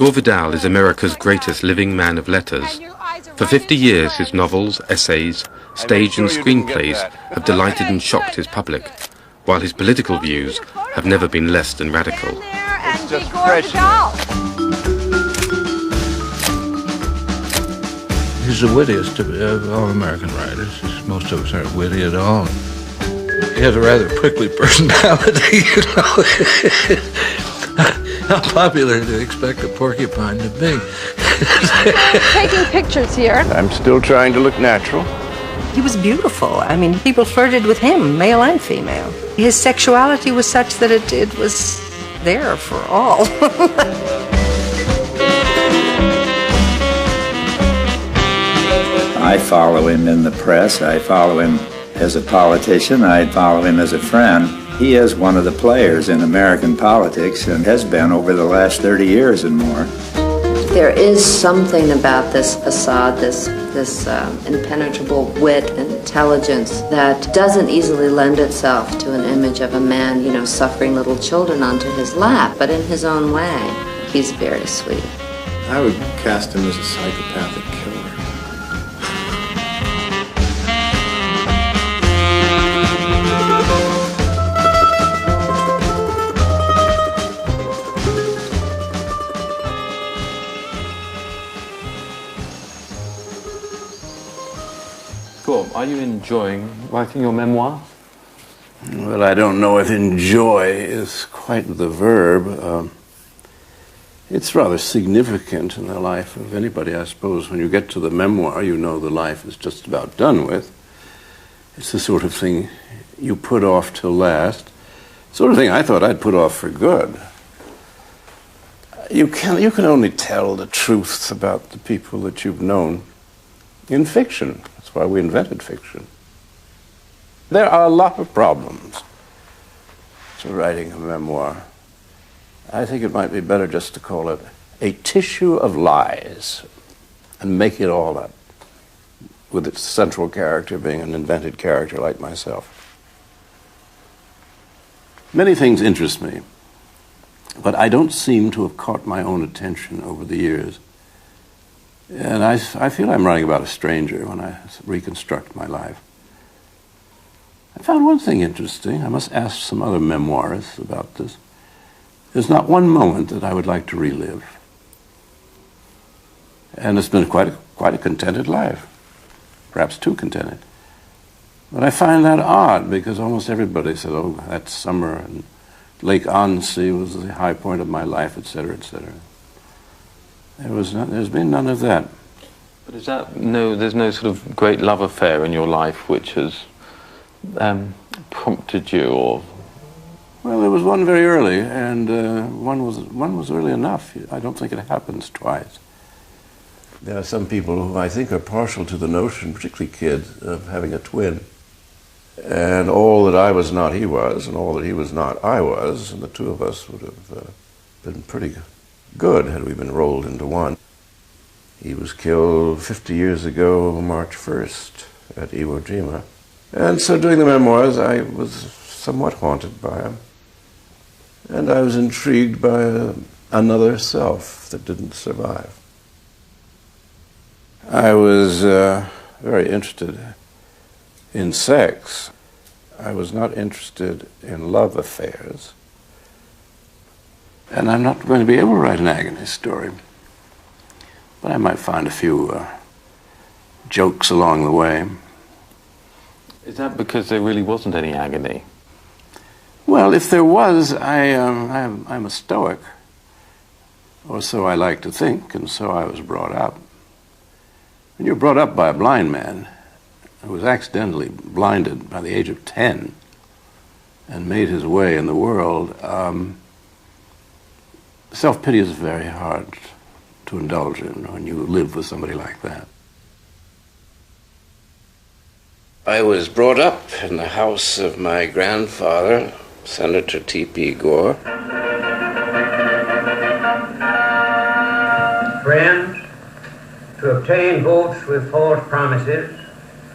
Gore Vidal is America's greatest living man of letters. For 50 years, his novels, essays, stage and screenplays have delighted and shocked his public, while his political views have never been less than radical. It's just precious. He's the wittiest of all American writers. Most of us aren't witty at all. He has a rather prickly personality, you know. How popular do you expect a porcupine to be? Taking pictures here. I'm still trying to look natural. He was beautiful. I mean, people flirted with him, male and female. His sexuality was such that it was there for all. I follow him in the press. I follow him as a politician. I follow him as a friend. He is one of the players in American politics and has been over the last 30 years and more. There is something about this facade, this impenetrable wit and intelligence that doesn't easily lend itself to an image of a man, you know, suffering little children onto his lap, but in his own way, he's very sweet. I would cast him as a psychopathic killer. Gore, are you enjoying writing your memoir? Well, I don't know if enjoy is quite the verb. It's rather significant in the life of anybody, I suppose. When you get to the memoir, you know the life is just about done with. It's the sort of thing you put off till last. Sort of thing I thought I'd put off for good. You can only tell the truth about the people that you've known in fiction. That's why we invented fiction. There are a lot of problems to writing a memoir. I think it might be better just to call it a tissue of lies and make it all up, with its central character being an invented character like myself. Many things interest me, but I don't seem to have caught my own attention over the years. And I feel I'm writing about a stranger when I reconstruct my life. I found one thing interesting. I must ask some other memoirists about this. There's not one moment that I would like to relive. And it's been quite a contented life, perhaps too contented. But I find that odd because almost everybody said, oh, that summer and Lake Annecy was the high point of my life, etc., etc. There's been none of that. But is that there's no sort of great love affair in your life which has prompted you, or? Well, there was one very early, and one was early enough. I don't think it happens twice. There are some people who I think are partial to the notion, particularly kids, of having a twin. And all that I was not, he was, and all that he was not, I was, and the two of us would have been pretty good had we been rolled into one. He was killed 50 years ago, March 1st, at Iwo Jima. And so doing the memoirs, I was somewhat haunted by him. And I was intrigued by another self that didn't survive. I was very interested in sex. I was not interested in love affairs. And I'm not going to be able to write an agony story. But I might find a few jokes along the way. Is that because there really wasn't any agony? Well, if there was, I'm a Stoic, or so I like to think, and so I was brought up. When you're brought up by a blind man who was accidentally blinded by the age of 10 and made his way in the world, self-pity is very hard to indulge in when you live with somebody like that. I was brought up in the house of my grandfather, Senator T.P. Gore. Friends, to obtain votes with false promises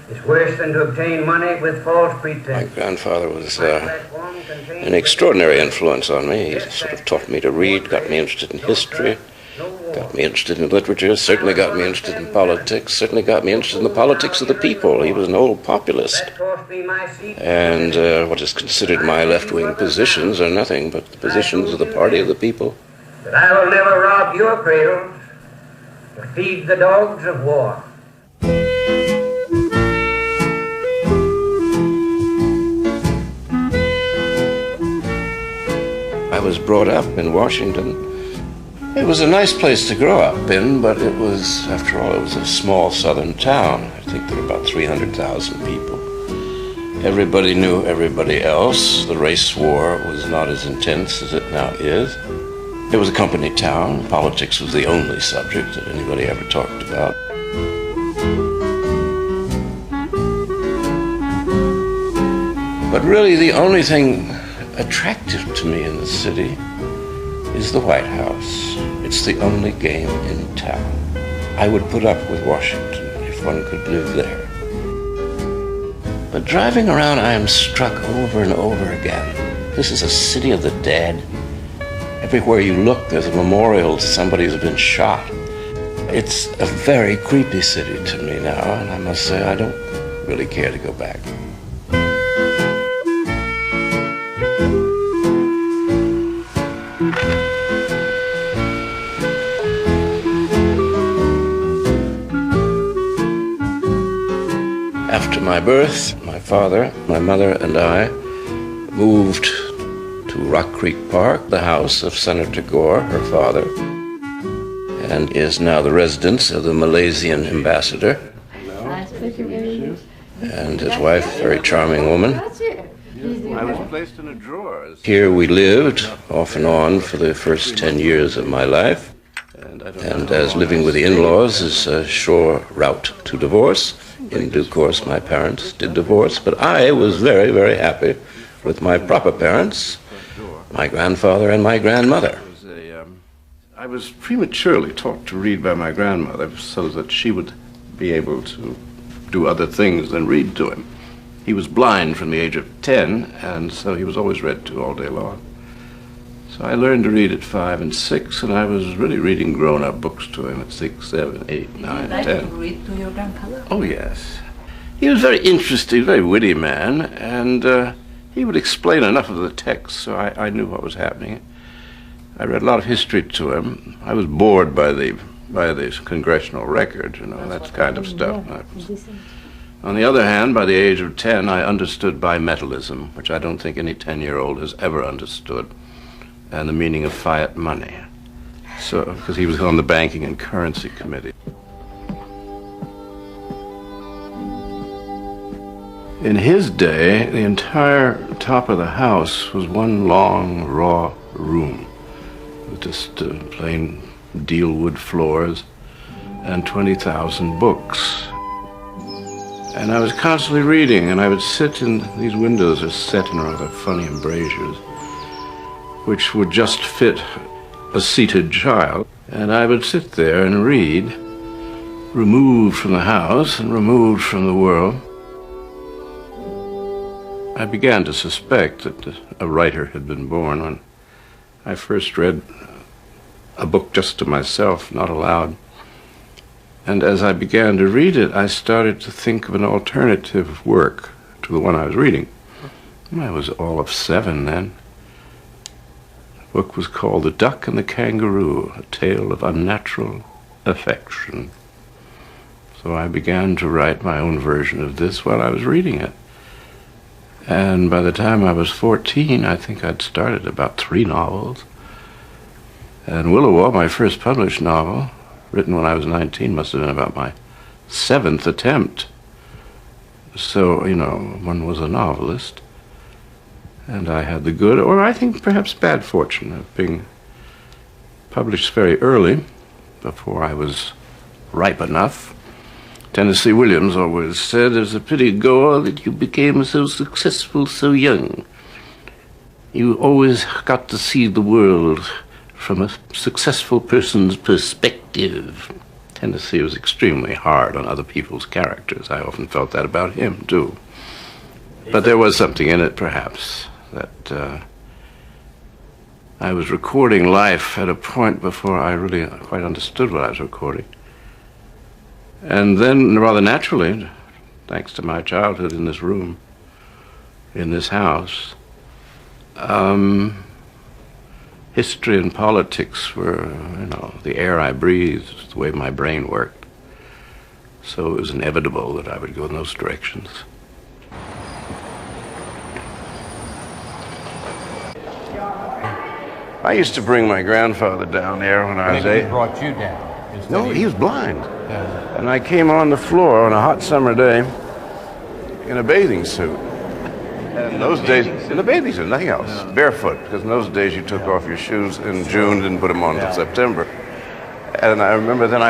is worse than to obtain money with false pretense. My grandfather was an extraordinary influence on me. He sort of taught me to read, got me interested in history, Got me interested in literature, certainly got me interested in politics, certainly got me interested in the politics of the people. He was an old populist. And what is considered my left-wing positions are nothing but the positions of the party of the people. But I will never rob your cradles to feed the dogs of war. I was brought up in Washington. It was a nice place to grow up in, but it was, after all, it was a small southern town. I think there were about 300,000 people. Everybody knew everybody else. The race war was not as intense as it now is. It was a company town. Politics was the only subject that anybody ever talked about. But really, the only thing attractive to me in the city is the White House. It's the only game in town. I would put up with Washington if one could live there. But driving around, I am struck over and over again. This is a city of the dead. Everywhere you look, there's a memorial to somebody who's been shot. It's a very creepy city to me now, and I must say I don't really care to go back. After my birth, my father, my mother, and I moved to Rock Creek Park, the house of Senator Gore, her father, and is now the residence of the Malaysian ambassador. And his wife, very charming woman. I was placed in a drawer. Here we lived, off and on, for the first 10 years of my life. And as living with the in-laws is a sure route to divorce. In due course, my parents did divorce, but I was very, very happy with my proper parents, my grandfather and my grandmother. I was prematurely taught to read by my grandmother so that she would be able to do other things than read to him. He was blind from the age of 10, and so he was always read to all day long. So I learned to read at 5 and 6, and I was really reading grown-up books to him at 6, 7, 8, 9, 10. Did you like to read to your grandfather? Oh, yes. He was very interesting, very witty man, and he would explain enough of the text so I knew what was happening. I read a lot of history to him. I was bored by the congressional record, that kind of stuff. On the other hand, by the age of 10, I understood bimetallism, which I don't think any 10-year-old has ever understood, and the meaning of fiat money. So, because he was on the Banking and Currency Committee. In his day, the entire top of the house was one long, raw room with just plain deal wood floors and 20,000 books. And I was constantly reading, and I would sit in these windows are set in rather funny embrasures, which would just fit a seated child. And I would sit there and read, removed from the house and removed from the world. I began to suspect that a writer had been born when I first read a book just to myself, not aloud. And as I began to read it, I started to think of an alternative work to the one I was reading. I was all of 7 then. The book was called The Duck and the Kangaroo, a tale of unnatural affection. So I began to write my own version of this while I was reading it. And by the time I was 14, I think I'd started about 3 novels. And Willowa, my first published novel, written when I was 19, must have been about my 7th attempt. So, one was a novelist. And I had the good, or I think perhaps bad fortune of being published very early, before I was ripe enough. Tennessee Williams always said, "It's a pity, Gore, that you became so successful so young. You always got to see the world from a successful person's perspective." Tennessee was extremely hard on other people's characters. I often felt that about him, too. But there was something in it, perhaps, that I was recording life at a point before I really quite understood what I was recording. And then, rather naturally, thanks to my childhood in this room, in this house, history and politics were, the air I breathed, the way my brain worked. So it was inevitable that I would go in those directions. I used to bring my grandfather down there when I was 8. He brought you down? No, he was blind. Yeah. And I came on the floor on a hot summer day in a bathing suit. In those days, in a bathing suit, nothing else. Yeah. Barefoot, because in those days you took off your shoes in June, didn't put them on until September. And I remember then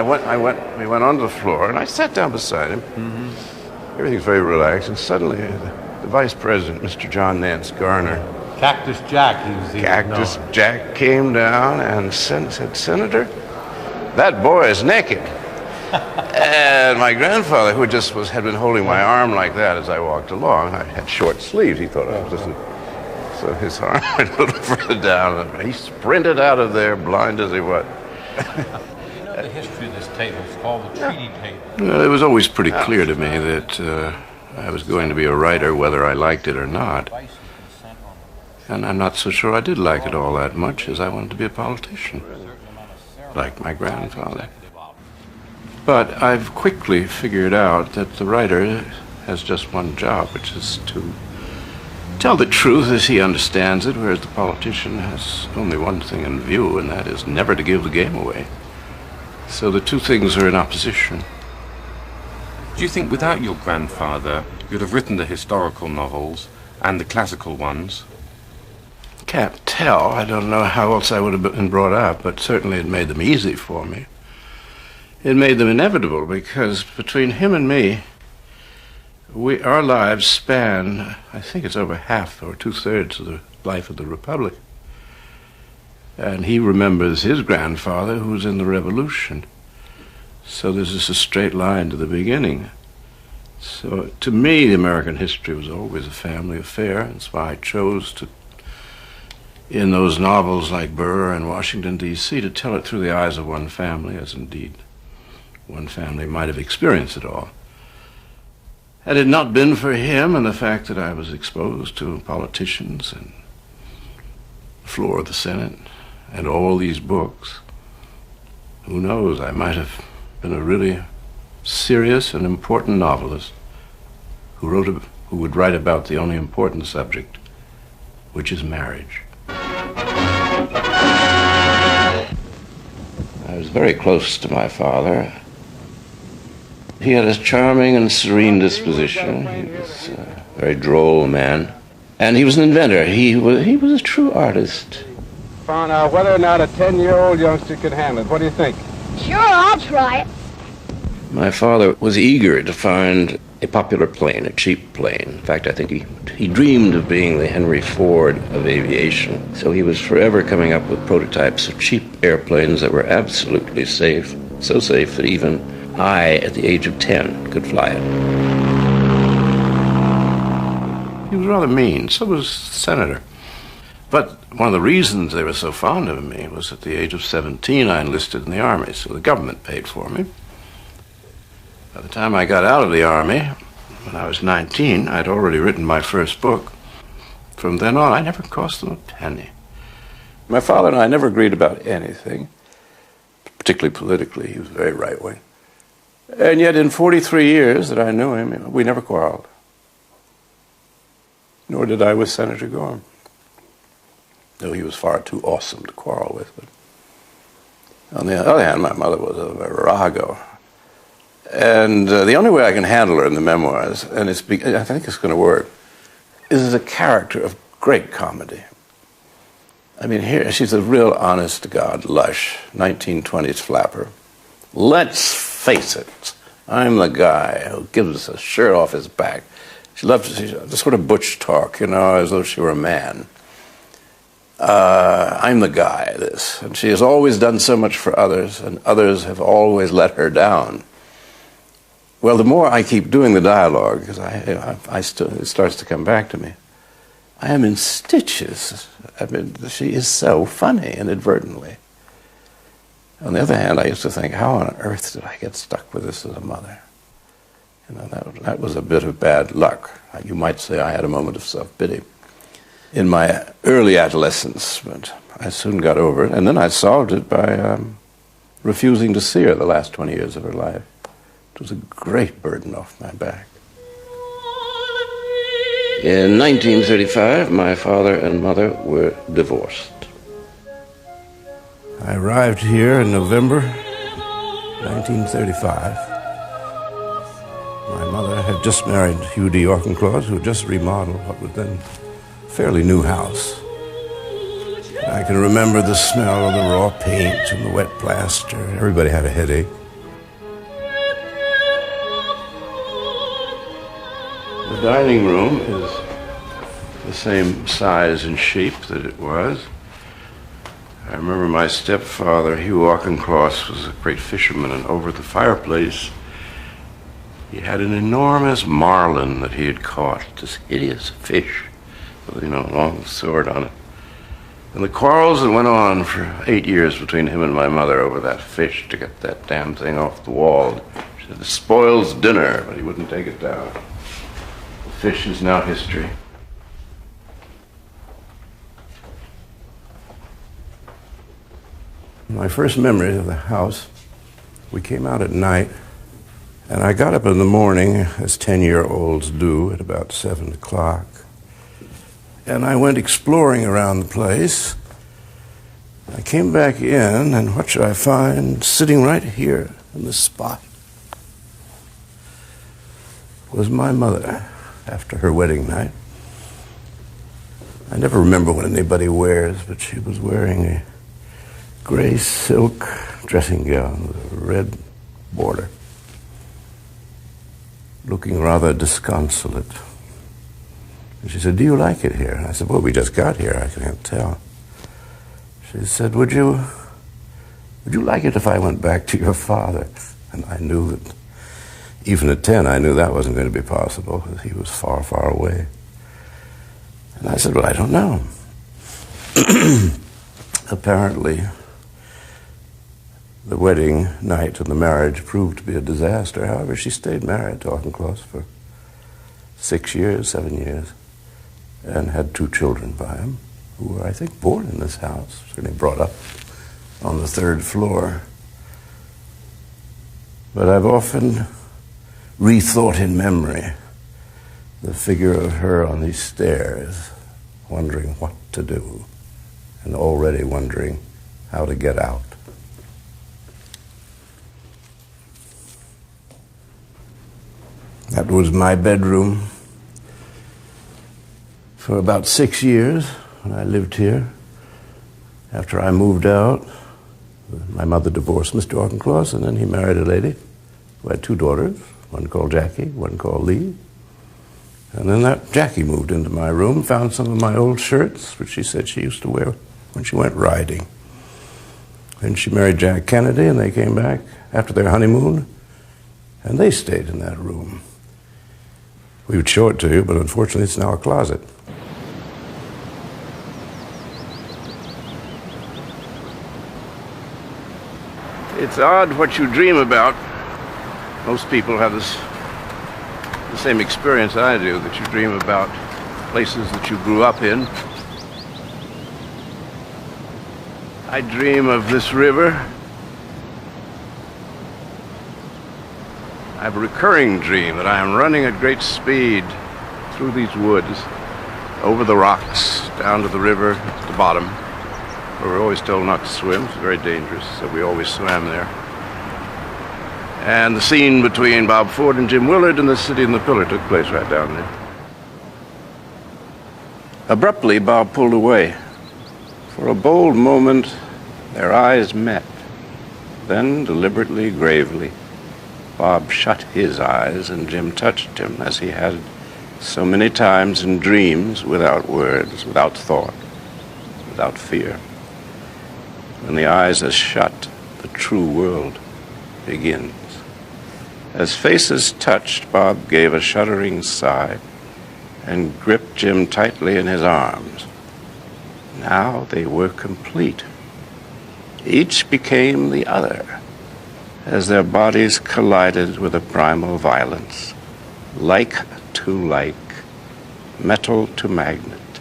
we went onto the floor, and I sat down beside him. Mm-hmm. Everything's very relaxed, and suddenly the vice president, Mr. John Nance Garner, Cactus Jack, he was Cactus Jack came down and said, "Senator, that boy is naked." And my grandfather, who had been holding my arm like that as I walked along, I had short sleeves, he thought I was listening. So his arm went a little further down, and he sprinted out of there, blind as he was. You know the history of this table, it's called the treaty table. It was always pretty clear to me that I was going to be a writer whether I liked it or not. And I'm not so sure I did like it all that much, as I wanted to be a politician, like my grandfather. But I've quickly figured out that the writer has just one job, which is to tell the truth as he understands it, whereas the politician has only one thing in view, and that is never to give the game away. So the two things are in opposition. Do you think without your grandfather, you'd have written the historical novels and the classical ones? Can't tell. I don't know how else I would have been brought up, but certainly it made them easy for me. It made them inevitable, because between him and me, our lives span, I think it's over half or 2/3 of the life of the Republic. And he remembers his grandfather, who was in the Revolution. So there's just a straight line to the beginning. So to me, American history was always a family affair. That's why I chose to, in those novels like Burr and Washington, D.C., to tell it through the eyes of one family, as indeed one family might have experienced it all. Had it not been for him and the fact that I was exposed to politicians and the floor of the Senate and all these books, who knows, I might have been a really serious and important novelist who would write about the only important subject, which is marriage. I was very close to my father. He had a charming and serene disposition. He was a very droll man. And he was an inventor. He was a true artist. Found out whether or not a 10-year-old youngster could handle it. What do you think? Sure, I'll try it. My father was eager to find a popular plane, a cheap plane. In fact, I think he dreamed of being the Henry Ford of aviation. So he was forever coming up with prototypes of cheap airplanes that were absolutely safe, so safe that even I, at the age of 10, could fly it. He was rather mean. So was the senator. But one of the reasons they were so fond of me was at the age of 17, I enlisted in the Army, so the government paid for me. By the time I got out of the Army, when I was 19, I'd already written my first book. From then on, I never cost them a penny. My father and I never agreed about anything, particularly politically. He was very right-wing. And yet, in 43 years that I knew him, we never quarreled. Nor did I with Senator Gore. Though he was far too awesome to quarrel with. But on the other hand, my mother was a virago. And the only way I can handle her in the memoirs, and I think it's going to work, is as a character of great comedy. I mean, here, she's a real honest-to-God lush, 1920s flapper. Let's face it, I'm the guy who gives a shirt off his back. She loves the sort of butch talk, as though she were a man. I'm the guy, this. And she has always done so much for others, and others have always let her down. Well, the more I keep doing the dialogue, because it starts to come back to me, I am in stitches. I mean, she is so funny inadvertently. On the other hand, I used to think, how on earth did I get stuck with this as a mother? You know, that was a bit of bad luck. You might say I had a moment of self-pity in my early adolescence, but I soon got over it. And then I solved it by refusing to see her the last 20 years of her life. It was a great burden off my back. In 1935, my father and mother were divorced. I arrived here in November 1935. My mother had just married Hugh D. Auchincloss, who had just remodeled what was then a fairly new house. I can remember the smell of the raw paint and the wet plaster. Everybody had a headache. The dining room is the same size and shape that it was. I remember my stepfather, Hugh Auchincloss, was a great fisherman, and over the fireplace he had an enormous marlin that he had caught, this hideous fish with, a long sword on it. And the quarrels that went on for 8 years between him and my mother over that fish to get that damn thing off the wall. She said, "It spoils dinner," but he wouldn't take it down. The fish is now history. My first memory of the house, we came out at night, and I got up in the morning, as 10-year-olds do, at about 7 o'clock. And I went exploring around the place. I came back in, and what should I find? Sitting right here in this spot was my mother after her wedding night. I never remember what anybody wears, but she was wearing a gray silk dressing gown with a red border, looking rather disconsolate. And she said, "Do you like it here?" I said, "Well, we just got here. I can't tell." She said, Would you like it if I went back to your father?" And I knew that, even at 10, I knew that wasn't going to be possible, because he was far, far away. And I said, "Well, I don't know." Apparently, the wedding night and the marriage proved to be a disaster. However, she stayed married to Auchincloss for 6 years, 7 years, and had 2 children by him, who were, I think, born in this house, certainly brought up on the 3rd floor. But I've often rethought in memory the figure of her on these stairs, wondering what to do, and already wondering how to get out. That was my bedroom for about 6 years when I lived here. After I moved out, my mother divorced Mr. Auchincloss, and then he married a lady who had 2 daughters, one called Jackie, one called Lee. And then that Jackie moved into my room, found some of my old shirts, which she said she used to wear when she went riding. Then she married Jack Kennedy, and they came back after their honeymoon, and they stayed in that room. We would show it to you, but unfortunately it's now a closet. It's odd what you dream about. Most people have the same experience I do, that you dream about places that you grew up in. I dream of this river. I have a recurring dream that I am running at great speed through these woods, over the rocks, down to the river at the bottom, where we're always told not to swim. It's very dangerous, so we always swam there. And the scene between Bob Ford and Jim Willard in The City and the Pillar took place right down there. Abruptly, Bob pulled away. For a bold moment, their eyes met. Then, deliberately, gravely, Bob shut his eyes, and Jim touched him, as he had so many times in dreams, without words, without thought, without fear. When the eyes are shut, the true world begins. As faces touched, Bob gave a shuddering sigh and gripped Jim tightly in his arms. Now they were complete. Each became the other as their bodies collided with a primal violence, like to like, metal to magnet,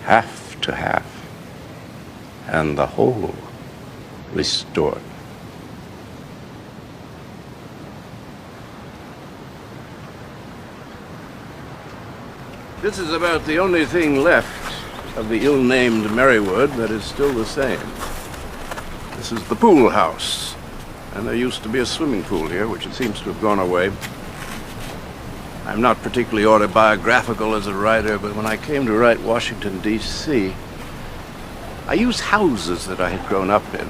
half to half, and the whole restored. This is about the only thing left of the ill-named Merrywood that is still the same. This is the pool house, and there used to be a swimming pool here, which it seems to have gone away. I'm not particularly autobiographical as a writer, but when I came to write Washington, D.C., I used houses that I had grown up in.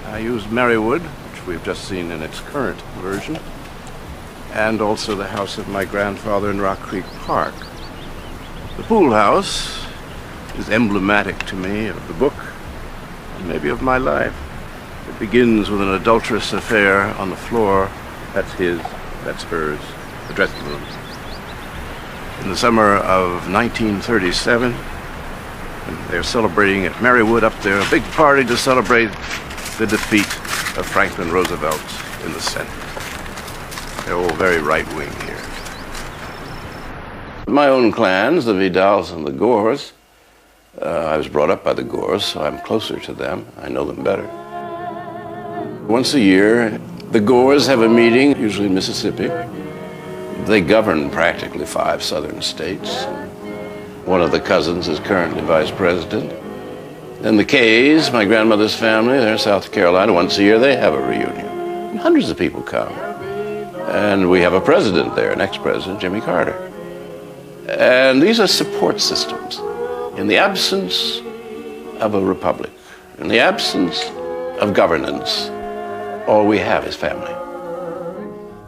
I used Merrywood, which we've just seen in its current version, and also the house of my grandfather in Rock Creek Park. The pool house is emblematic to me of the book, and maybe of my life. It begins with an adulterous affair on the floor. That's his, that's hers, the dressing room. In the summer of 1937, when they're celebrating at Merrywood up there, a big party to celebrate the defeat of Franklin Roosevelt in the Senate. They're all very right-wing here. My own clans, the Vidals and the Gores, I was brought up by the Gores, so I'm closer to them. I know them better. Once a year, the Gores have a meeting, usually in Mississippi. They govern practically 5 southern states. One of the cousins is currently vice president. And the Kays, my grandmother's family, they're in South Carolina. Once a year, they have a reunion. And hundreds of people come. And we have a president there, an ex-president, Jimmy Carter. And these are support systems. In the absence of a republic, in the absence of governance, all we have is family.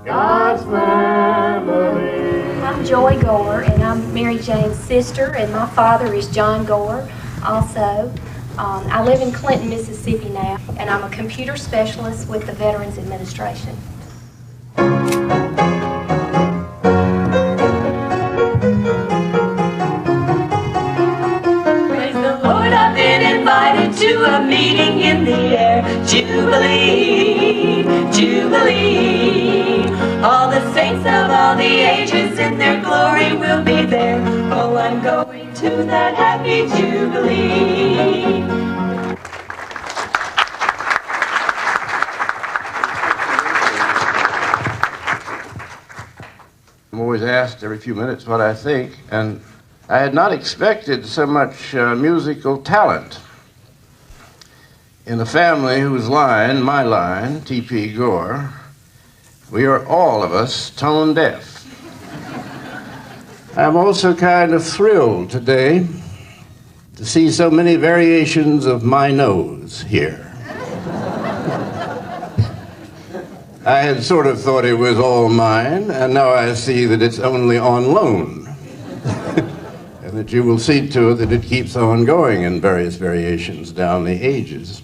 God's family. I'm Joy Gore, and I'm Mary Jane's sister, and my father is John Gore also. I live in Clinton, Mississippi now, and I'm a computer specialist with the Veterans Administration. To a meeting in the air, Jubilee, Jubilee. All the saints of all the ages in their glory will be there. Oh, I'm going to that happy Jubilee. I'm always asked every few minutes what I think, and I had not expected so much musical talent. In a family whose line, my line, T.P. Gore, we are all of us tone deaf. I'm also kind of thrilled today to see so many variations of my nose here. I had sort of thought it was all mine, and now I see that it's only on loan. And that you will see to it that it keeps on going in various variations down the ages.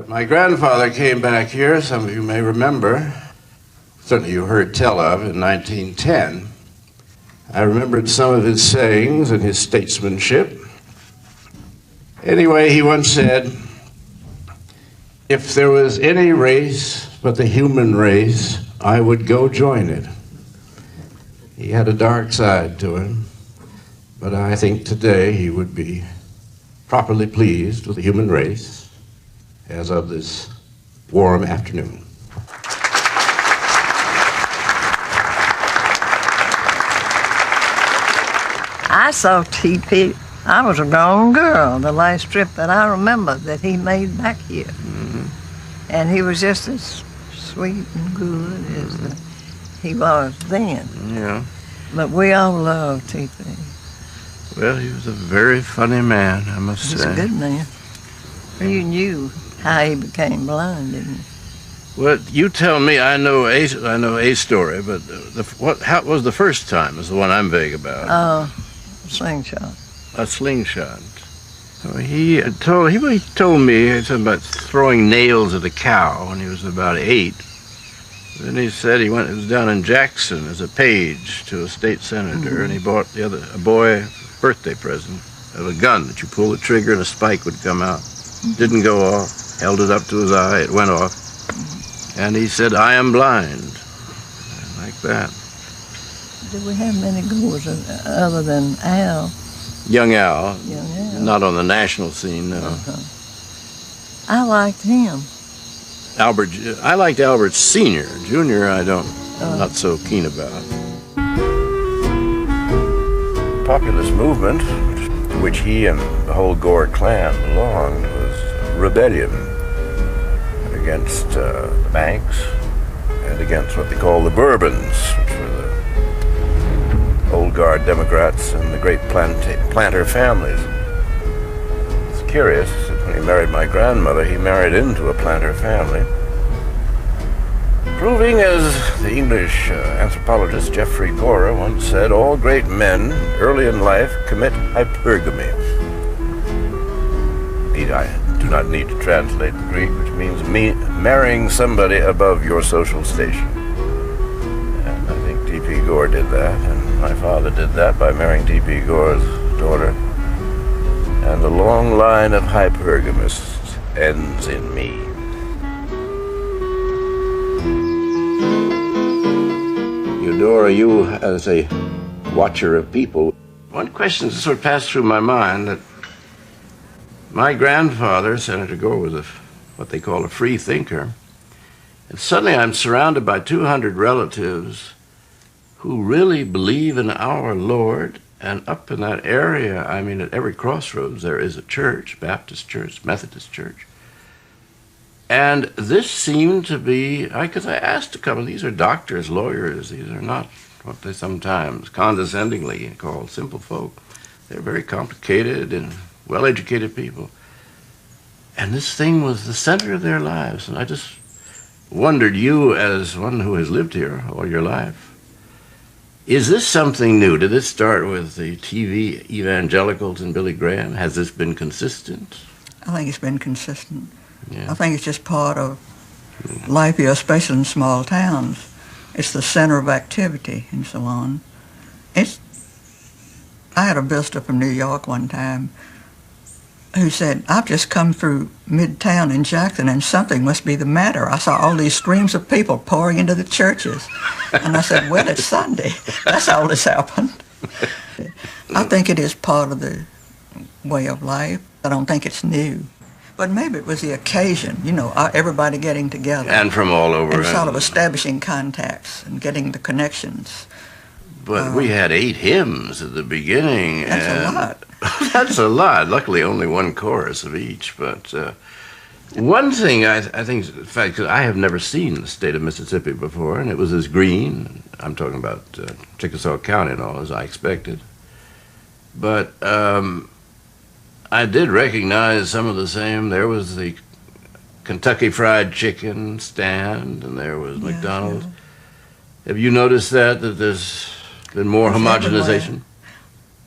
My grandfather came back here, some of you may remember, certainly you heard tell of, in 1910. I remembered some of his sayings and his statesmanship. Anyway, he once said, if there was any race but the human race, I would go join it. He had a dark side to him, but I think today he would be properly pleased with the human race as of this warm afternoon. I saw T.P. I was a grown girl the last trip that I remember that he made back here. Mm-hmm. And he was just as sweet and good as he was then. Yeah. But we all loved T.P. Well, he was a very funny man, I must say. He was a good man. You knew how he became blind, didn't you? Well, you tell me. I know a story, but how was the first time? Is the one I'm vague about. Slingshot. A slingshot. He told me about throwing nails at a cow when he was about 8. Then he said he was down in Jackson as a page to a state senator, and he bought a boy a birthday present of a gun that you pull the trigger and a spike would come out. Didn't go off, held it up to his eye, it went off. And he said, "I am blind." Like that. Do we have many Gores other than Al? Young Al. Young Al. Not on the national scene, no. I liked him. Albert, I liked Albert Sr. Jr. I'm not so keen about. Populist movement, to which he and the whole Gore clan belonged, was rebellion against the banks and against what they call the Bourbons, which were the old guard Democrats and the great planter families. It's curious that when he married my grandmother, he married into a planter family, proving, as the English anthropologist Geoffrey Gore once said, all great men early in life commit hypergamy. I do not need to translate the Greek, which means marrying somebody above your social station. And I think T.P. Gore did that, and my father did that by marrying T.P. Gore's daughter. And the long line of hypergamists ends in me. Eudora, you as a watcher of people, one question that sort of passed through my mind, that my grandfather, Senator Gore, was what they call a free thinker. And suddenly I'm surrounded by 200 relatives who really believe in our Lord. And up in that area, I mean, at every crossroads, there is a church, Baptist church, Methodist church. And this seemed to be, because I asked a couple, these are doctors, lawyers, these are not what they sometimes condescendingly call simple folk. They're very complicated and well-educated people. And this thing was the center of their lives. And I just wondered, you as one who has lived here all your life, is this something new? Did this start with the TV evangelicals and Billy Graham? Has this been consistent? I think it's been consistent. Yeah. I think it's just part of life here, especially in small towns. It's the center of activity and so on. I had a visitor from New York one time who said, "I've just come through Midtown in Jackson and something must be the matter. I saw all these streams of people pouring into the churches." And I said, "Well, it's Sunday. That's all that's happened." I think it is part of the way of life. I don't think it's new. But maybe it was the occasion, everybody getting together. And from all over. And sort of establishing contacts and getting the connections. But we had 8 hymns at the beginning. That's a lot. That's a lot. Luckily, only one chorus of each. But one thing I think, in fact, 'cause I have never seen the state of Mississippi before, and it was as green, I'm talking about Chickasaw County and all, as I expected. But I did recognize some of the same. There was the Kentucky Fried Chicken stand, and there was McDonald's. Yeah. Have you noticed that there's been more homogenization?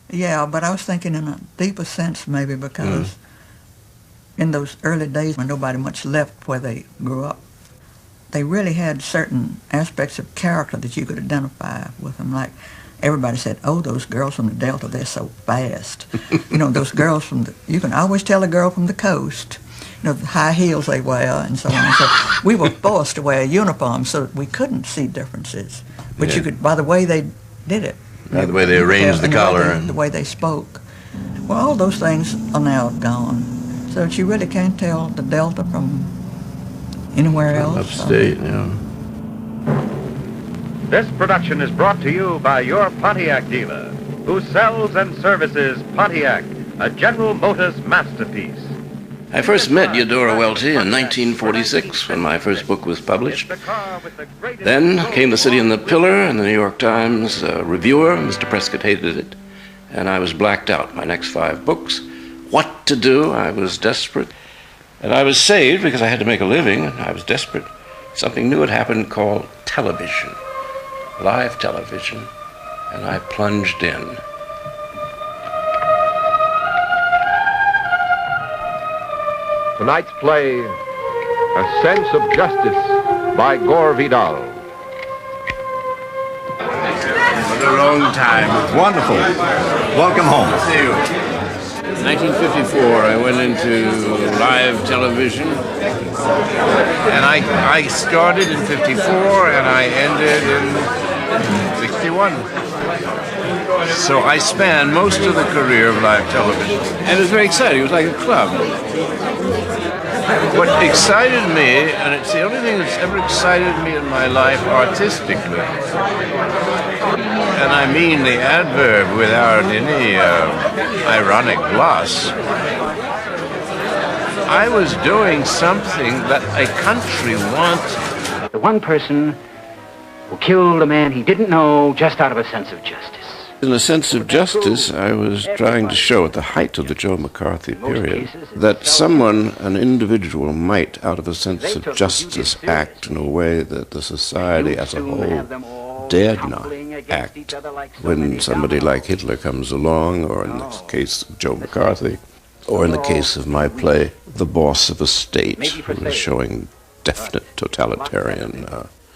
Yeah, but I was thinking in a deeper sense maybe because in those early days when nobody much left where they grew up, they really had certain aspects of character that you could identify with them. Like everybody said, "Oh, those girls from the Delta, they're so fast." Those girls you can always tell a girl from the coast, the high heels they wear and so on. So we were forced to wear a uniform so that we couldn't see differences. But you could, by the way they did it. By the way they arranged the collar. The way they spoke. Well, all those things are now gone. So that you really can't tell the Delta from anywhere else. Upstate, yeah. This production is brought to you by your Pontiac dealer, who sells and services Pontiac, a General Motors masterpiece. I first met Eudora Welty in 1946 when my first book was published. Then came The City and the Pillar and the New York Times reviewer. Mr. Prescott hated it, and I was blacked out. My next 5 books. What to do? I was desperate. And I was saved because I had to make a living, and I was desperate. Something new had happened called television, live television, and I plunged in. Tonight's play, A Sense of Justice by Gore Vidal. a long time. Wonderful. Welcome home. See you. 1954, I went into live television, and I started in 54 and I ended in 61. So I spanned most of the career of live television, and it was very exciting. It was like a club. What excited me, and it's the only thing that's ever excited me in my life artistically, and I mean the adverb without any ironic gloss, I was doing something that a country wanted. The one person who killed a man he didn't know just out of a sense of justice. In a sense of justice, I was trying to show at the height of the Joe McCarthy period that someone, an individual, might, out of a sense of justice, act in a way that the society as a whole dared not act when somebody like Hitler comes along, or in the case of Joe McCarthy, or in the case of my play, The Boss of a State, who was showing definite totalitarian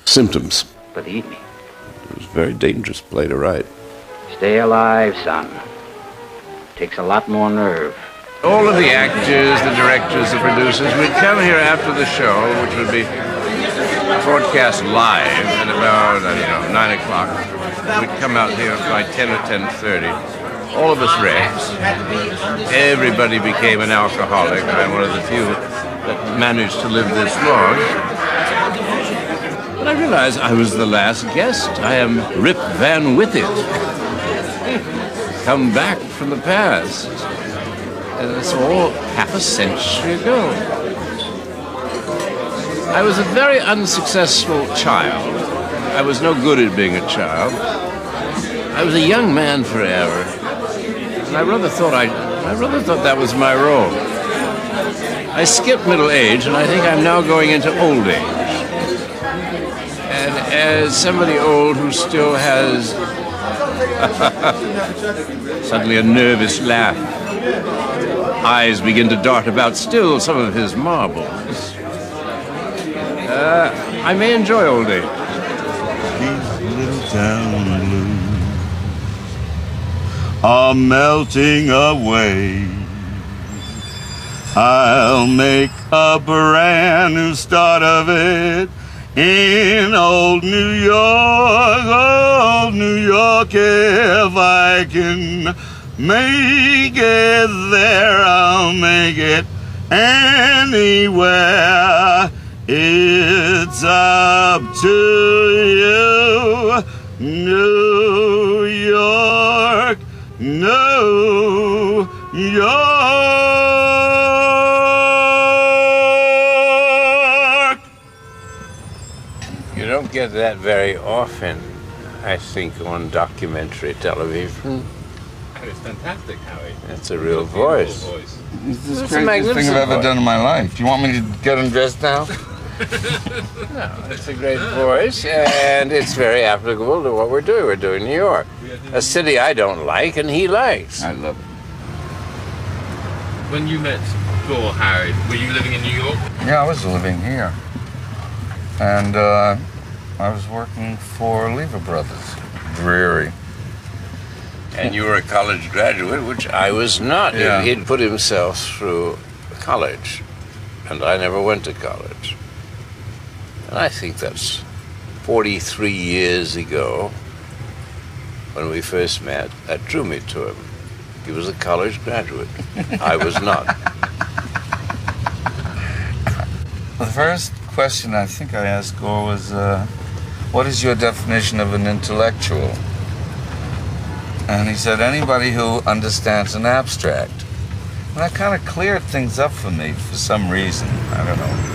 symptoms. Believe me. It was a very dangerous play to write. Stay alive, son. Takes a lot more nerve. All of the actors, the directors, the producers would come here after the show, which would be broadcast live at about, 9 o'clock. We'd come out here by 10 or 10:30. All of us wrecked. Everybody became an alcoholic. I'm one of the few that managed to live this long. But I realized I was the last guest. I am Rip Van Withet. Come back from the past. And it's all half a century ago. I was a very unsuccessl child. I was no good at being a child. I was a young man forever. And I rather thought that was my role. I skipped middle age, and I think I'm now going into old age. And as somebody old who still has suddenly a nervous laugh, eyes begin to dart about still some of his marbles, I may enjoy old age. These little town blues are melting away. I'll make a brand new start of it in old New York, if I can make it there, I'll make it anywhere. It's up to you, New York, New York. You don't get that very often, I think, on documentary television. It's fantastic, Howie. That's a real voice. It's the craziest thing I've ever done in my life. Do you want me to get undressed now? No, it's a great voice, and it's very applicable to what we're doing. We're doing New York, a city I don't like and he likes. I love it. When you met Gore, Harry, were you living in New York? Yeah, I was living here. And I was working for Lever Brothers. Dreary. And you were a college graduate, which I was not. Yeah. He'd put himself through college, and I never went to college. And I think that's 43 years ago when we first met. That drew me to him. He was a college graduate. I was not. The first question I think I asked Gore was, what is your definition of an intellectual? And he said, anybody who understands an abstract. And that kind of cleared things up for me for some reason. I don't know.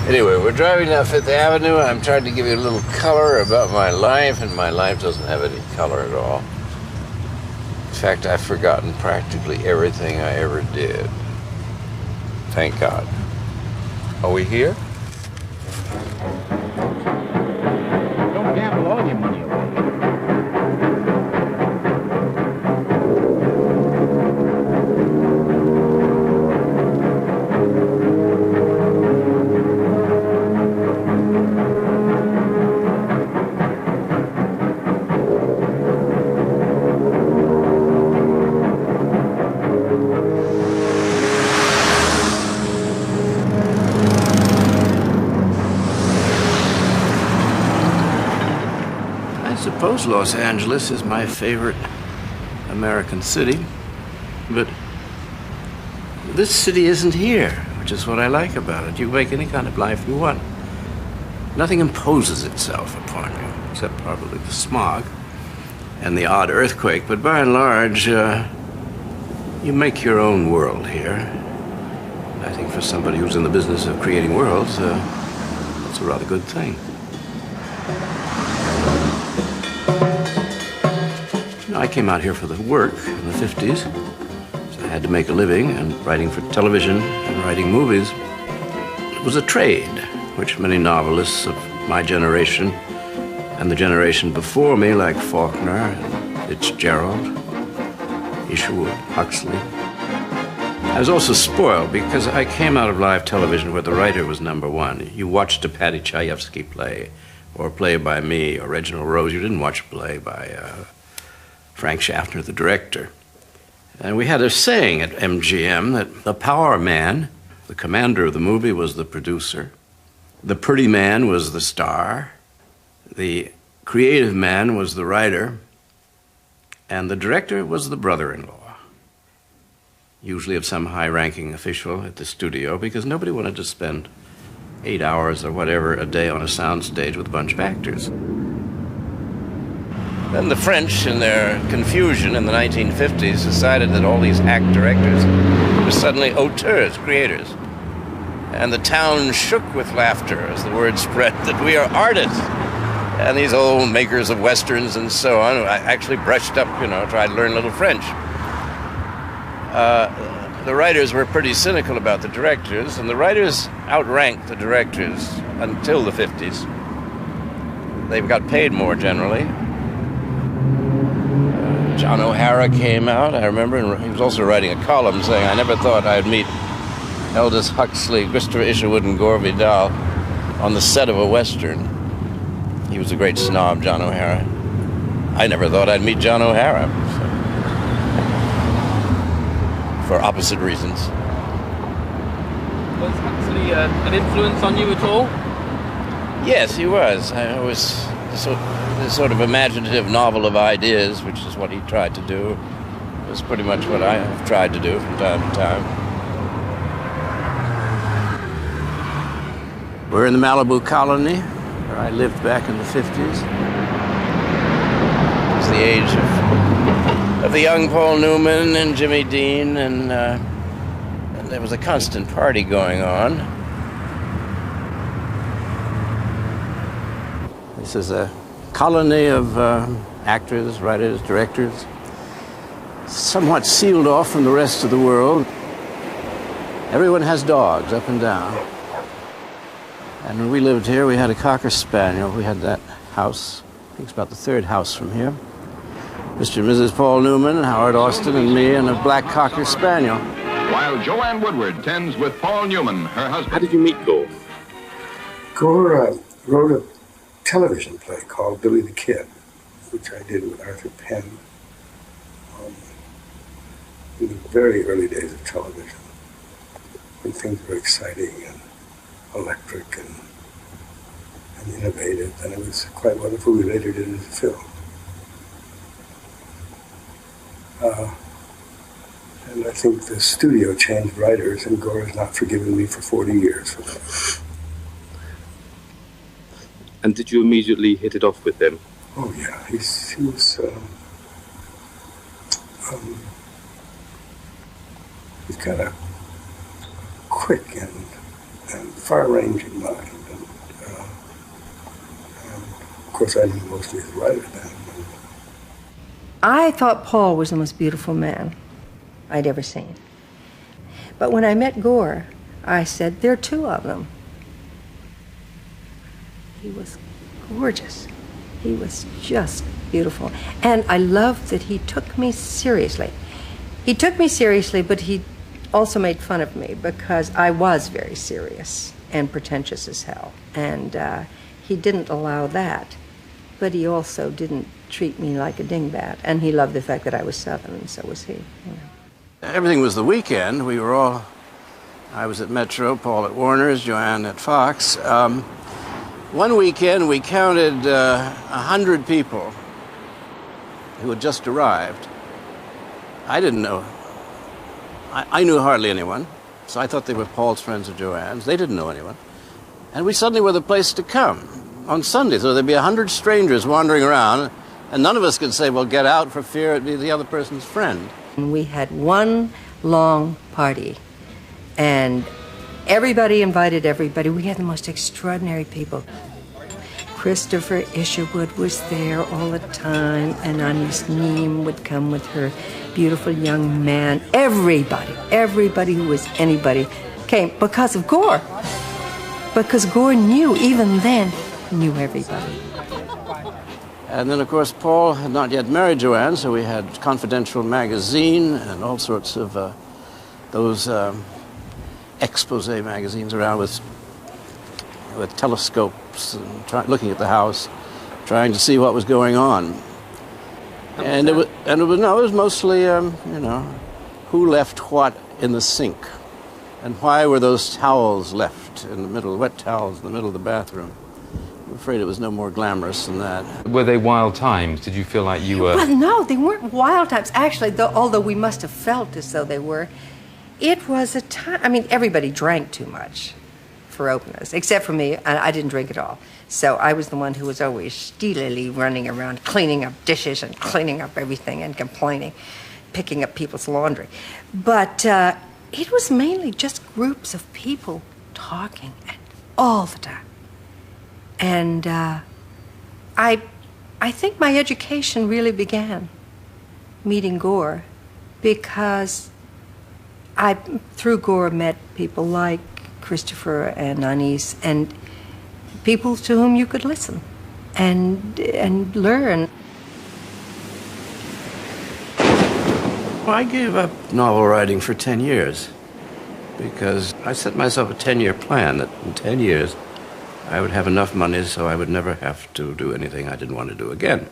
Anyway, we're driving down Fifth Avenue. I'm trying to give you a little color about my life, and my life doesn't have any color at all. In fact, I've forgotten practically everything I ever did. Thank God. Are we here? Don't gamble all your money away. course, Los Angeles is my favorite American city, but this city isn't here, which is what I like about it. You make any kind of life you want. Nothing imposes itself upon you, except probably the smog and the odd earthquake, but by and large, you make your own world here. I think for somebody who's in the business of creating worlds, that's a rather good thing. I came out here for the work in the 50s. So I had to make a living, and writing for television and writing movies. It was a trade, which many novelists of my generation and the generation before me, like Faulkner and Fitzgerald, Isherwood, Huxley. I was also spoiled because I came out of live television where the writer was #1. You watched a Paddy Chayefsky play, or a play by me, or Reginald Rose. You didn't watch a play by Frank Schaffner, the director. And we had a saying at MGM that the power man, the commander of the movie, was the producer. The pretty man was the star. The creative man was the writer. And the director was the brother-in-law, usually of some high-ranking official at the studio, because nobody wanted to spend 8 hours or whatever a day on a soundstage with a bunch of actors. Then the French, in their confusion in the 1950s, decided that all these act-directors were suddenly auteurs, creators. And the town shook with laughter as the word spread that we are artists. And these old makers of westerns and so on, I actually brushed up, tried to learn a little French. The writers were pretty cynical about the directors, and the writers outranked the directors until the 50s. They've got paid more generally. John O'Hara came out, I remember, and he was also writing a column saying, I never thought I'd meet Aldous Huxley, Christopher Isherwood, and Gore Vidal on the set of a Western. He was a great snob, John O'Hara. I never thought I'd meet John O'Hara, for opposite reasons. Was Huxley an influence on you at all? Yes, he was. I was this sort of imaginative novel of ideas, which is what he tried to do, was pretty much what I have tried to do from time to time. We're in the Malibu colony, where I lived back in the 50s. It was the age of the young Paul Newman and Jimmy Dean, and there was a constant party going on. This is a colony of actors, writers, directors, somewhat sealed off from the rest of the world. Everyone has dogs up and down. And when we lived here, we had a Cocker Spaniel. We had that house, I think it's about the 3rd house from here. Mr. and Mrs. Paul Newman, Howard Austin, and me, and a black Cocker Spaniel. While Joanne Woodward tends with Paul Newman, her husband. How did you meet Gore? Gore wrote a television play called Billy the Kid, which I did with Arthur Penn in the very early days of television, when things were exciting and electric and innovative, and it was quite wonderful. We later did it as a film. And I think the studio changed writers, and Gore has not forgiven me for 40 years. And did you immediately hit it off with them? Oh yeah, he was he's got a quick and far-ranging mind, and of course I knew mostly as a writer then. I thought Paul was the most beautiful man I'd ever seen. But when I met Gore, I said, there are 2 of them. He was gorgeous. He was just beautiful. And I loved that he took me seriously. He took me seriously, but he also made fun of me because I was very serious and pretentious as hell. And he didn't allow that. But he also didn't treat me like a dingbat. And he loved the fact that I was Southern, and so was he. You know. Everything was the weekend. We were all, I was at Metro, Paul at Warner's, Joanne at Fox. One weekend we counted 100 people who had just arrived. I didn't know. I knew hardly anyone, so I thought they were Paul's friends or Joanne's. They didn't know anyone. And we suddenly were the place to come on Sunday. So there'd be 100 strangers wandering around, and none of us could say, well, get out, for fear it'd be the other person's friend. We had one long party, and everybody invited everybody. We had the most extraordinary people. Christopher Isherwood was there all the time, and Annie's Neem would come with her beautiful young man. Everybody who was anybody came because of Gore. Because Gore knew, even then, knew everybody. And then, of course, Paul had not yet married Joanne, so we had Confidential magazine and all sorts of those expose magazines around with telescopes and looking at the house, trying to see what was going on. And it was mostly, who left what in the sink, and why were those towels left in the middle, wet towels in the middle of the bathroom. I'm afraid it was no more glamorous than that. Were they wild times? Did you feel like you were... Well, no, they weren't wild times. Actually, although we must have felt as though they were, it was a time... I mean, everybody drank too much, for openers, except for me. I didn't drink at all. So I was the one who was always stealily running around, cleaning up dishes and cleaning up everything and complaining, picking up people's laundry. But it was mainly just groups of people talking all the time. And I think my education really began meeting Gore, because I, through Gore, met people like Christopher and Anais, and people to whom you could listen and learn. Well, I gave up novel writing for 10 years because I set myself a 10-year plan that in 10 years I would have enough money so I would never have to do anything I didn't want to do again.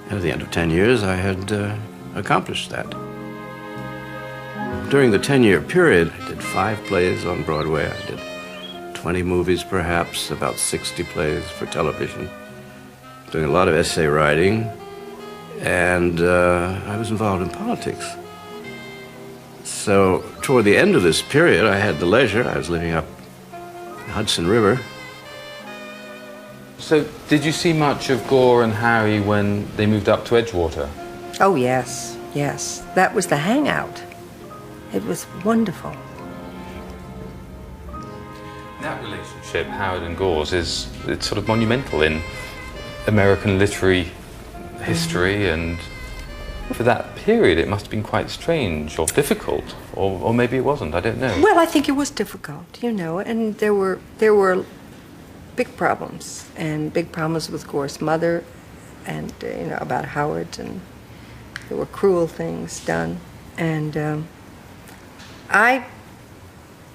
And at the end of 10 years, I had accomplished that. During the 10-year period, I did 5 plays on Broadway. I did 20 movies, perhaps, about 60 plays for television, doing a lot of essay writing, and I was involved in politics. So toward the end of this period, I had the leisure. I was living up the Hudson River. So did you see much of Gore and Harry when they moved up to Edgewater? Oh, yes, yes. That was the hangout. It was wonderful. That relationship, Howard and Gore's, it's sort of monumental in American literary history, and for that period it must have been quite strange or difficult, or maybe it wasn't, I don't know. Well, I think it was difficult, and there were big problems, and big problems with Gore's mother, and about Howard, and there were cruel things done, and I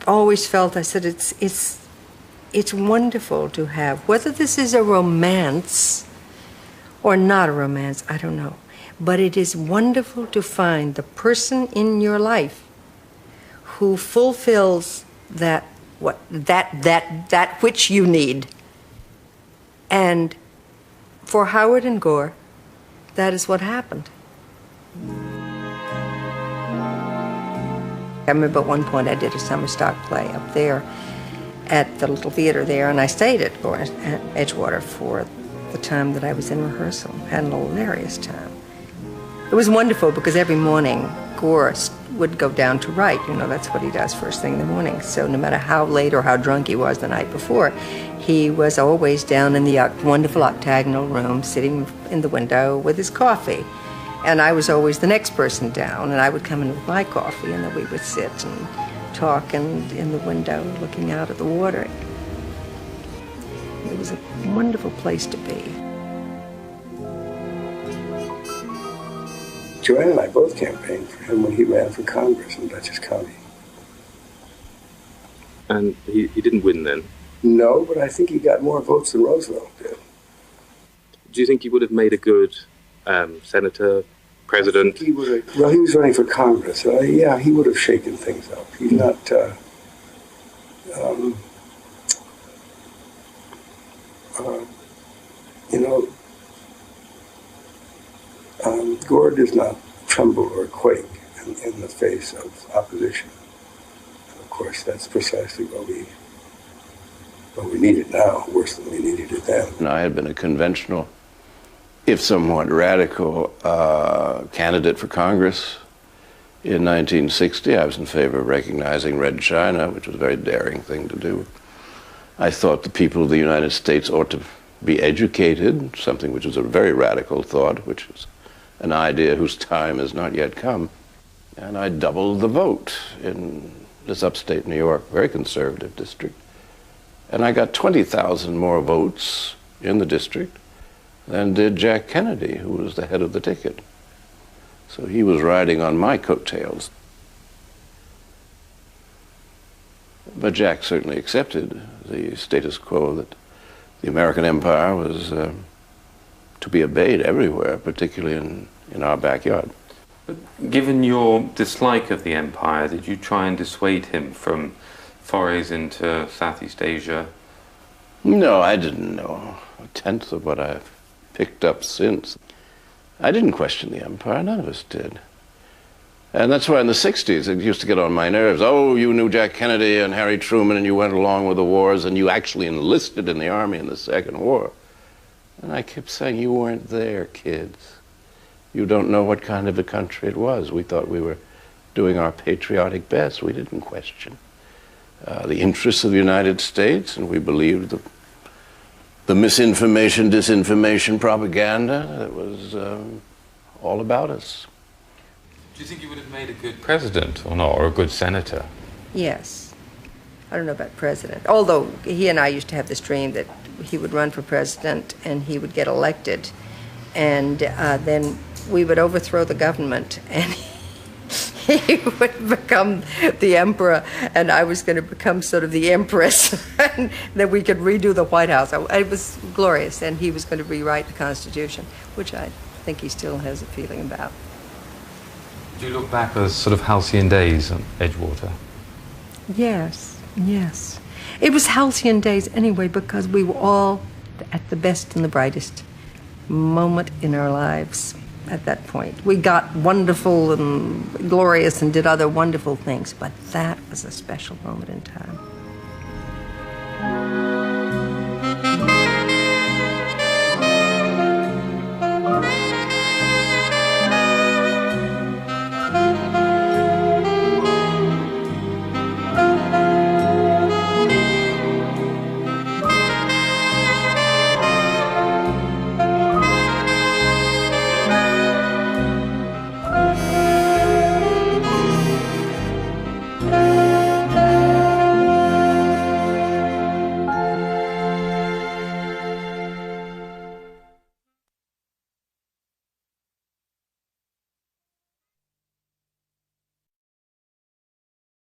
always felt, I said, it's wonderful to have, whether this is a romance or not a romance, I don't know, but it is wonderful to find the person in your life who fulfills that which you need. And for Howard and Gore, that is what happened. I remember at one point I did a summer stock play up there at the little theater there, and I stayed at Edgewater for the time that I was in rehearsal. Had a hilarious time. It was wonderful because every morning Gore would go down to write. That's what he does first thing in the morning. So no matter how late or how drunk he was the night before, he was always down in the wonderful octagonal room, sitting in the window with his coffee. And I was always the next person down, and I would come in with my coffee, and then we would sit and talk in the window, looking out at the water. It was a wonderful place to be. Joanne and I both campaigned for him when he ran for Congress in Dutchess County. And he didn't win then? No, but I think he got more votes than Roosevelt did. Do you think he would have made a good senator, president? He would have, well, he was running for Congress. Yeah, he would have shaken things up. He's not, Gore does not tremble or quake in the face of opposition. And of course, that's precisely what we need it now, worse than we needed it then. And I had been a conventional, if somewhat radical, candidate for Congress. In 1960, I was in favor of recognizing Red China, which was a very daring thing to do. I thought the people of the United States ought to be educated, something which was a very radical thought, which is an idea whose time has not yet come. And I doubled the vote in this upstate New York, very conservative district. And I got 20,000 more votes in the district than did Jack Kennedy, who was the head of the ticket. So he was riding on my coattails. But Jack certainly accepted the status quo that the American empire was to be obeyed everywhere, particularly in our backyard. But given your dislike of the empire, did you try and dissuade him from forays into Southeast Asia? No, I didn't know a tenth of what I've picked up since. I didn't question the empire, none of us did. And that's why in the 60s it used to get on my nerves. Oh, you knew Jack Kennedy and Harry Truman and you went along with the wars and you actually enlisted in the army in the Second War. And I kept saying, you weren't there, kids. You don't know what kind of a country it was. We thought we were doing our patriotic best. We didn't question the interests of the United States, and we believed the misinformation, disinformation propaganda that was all about us. Do you think you would have made a good president or not, or a good senator? Yes. I don't know about president. Although he and I used to have this dream that he would run for president and he would get elected. And then we would overthrow the government and he would become the emperor and I was going to become sort of the empress. And then we could redo the White House. It was glorious. And he was going to rewrite the Constitution, which I think he still has a feeling about. Do you look back as sort of halcyon days on Edgewater? Yes, yes. It was halcyon days anyway because we were all at the best and the brightest moment in our lives at that point. We got wonderful and glorious and did other wonderful things, but that was a special moment in time.